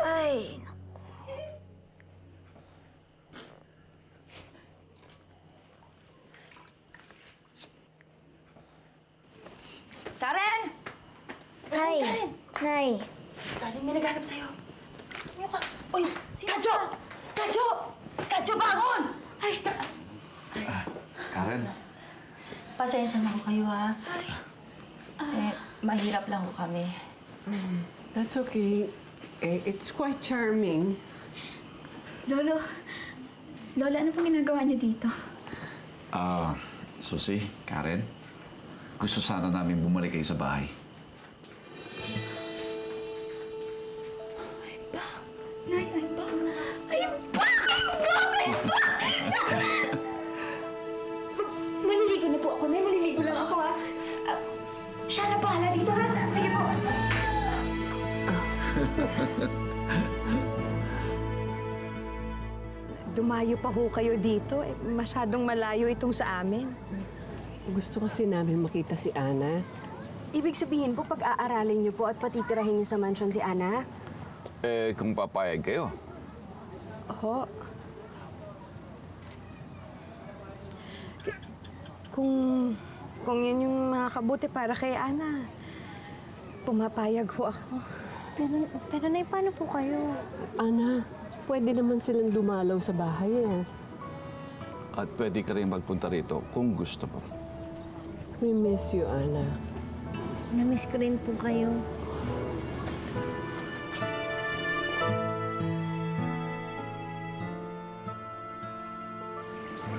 Ay, Karen! Hi, Karen! Nay. Karen, may naghanap sa'yo. Uy, Kadyo! Kadyo! Kadyo, bangon! Ay! Karen? Pasensya na ko kayo, ha? Mahirap lang ko kami. That's okay. It's quite charming. Lolo, Lola, ano pong ginagawa niyo dito? Susi, Karen, gusto sana namin bumalik kayo sa bahay. Nay, I'm back. I'm back! I'm back! I'm back! Maliligo na po ako, Nay. Maliligo lang ako, ha? Siya na bahala dito, ha? Sige po. Dumayo pa ho kayo dito. Masyadong malayo itong sa amin. Gusto kasi namin makita si Ana. Ibig sabihin po, pag-aaralin niyo po at patitirahin niyo sa mansion si Ana? Kung papayag kayo. Oho. Kung yun yung makakabuti para kay Ana, pumapayag ho ako. Pero Nay, paano po kayo? Ana, pwede naman silang dumalaw sa bahay eh. At pwede ka rin magpunta rito kung gusto mo. We miss you, Ana. Namiss ko rin po kayo.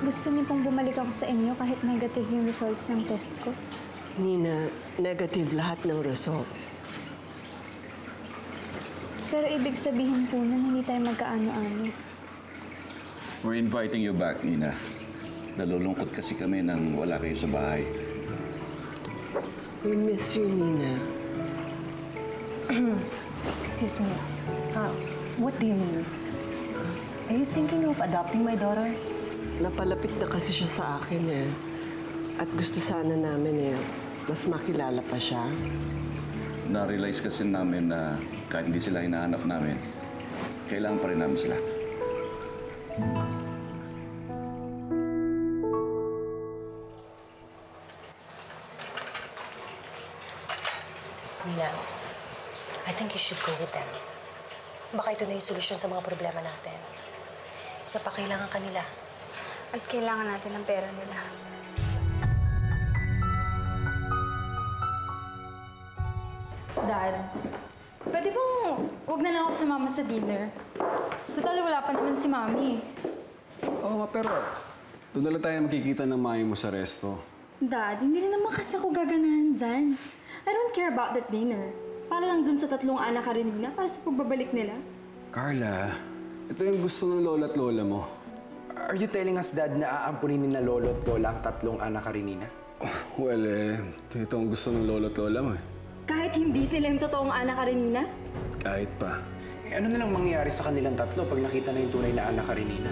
Gusto niyo pong bumalik ako sa inyo kahit negative yung results ng test ko? Nina, negative lahat ng result. Pero ibig sabihin po nun, hindi tayo magkaano-ano. We're inviting you back, Nina. Nalulungkot kasi kami nang wala kayo sa bahay. We miss you, Nina. Excuse me. What do you mean? Are you thinking of adopting my daughter? Napalapit na kasi siya sa akin eh. At gusto sana namin eh, mas makilala pa siya. Na-realize kasi namin na kahit hindi sila hinahanap namin, kailangan pa rin namin sila. Nina, I think you should go with them. Baka ito na yung solusyon sa mga problema natin. Isa pa, kailangan kanila. At kailangan natin ng pera nila. Dad, pwede bang huwag na lang ako sumama sa dinner? Total, wala pa naman si Mami. Oo, pero doon na lang tayo makikita ng mami mo sa resto. Dad, hindi rin naman kasi ako gaganahan dyan. I don't care about that dinner. Para lang dun sa 3 anak Karenina, para sa pagbabalik nila. Carla, ito yung gusto ng lola at lola mo. Are you telling us, Dad, na aampunin na lolo at lola ang 3 anak Karenina? Well, ito ang gusto ng lola at lola mo eh. Kahit hindi sila yung totoong anak Karenina? Kahit pa. Ano na lang mangyayari sa kanilang 3 pag nakita na yung tunay na anak Karenina?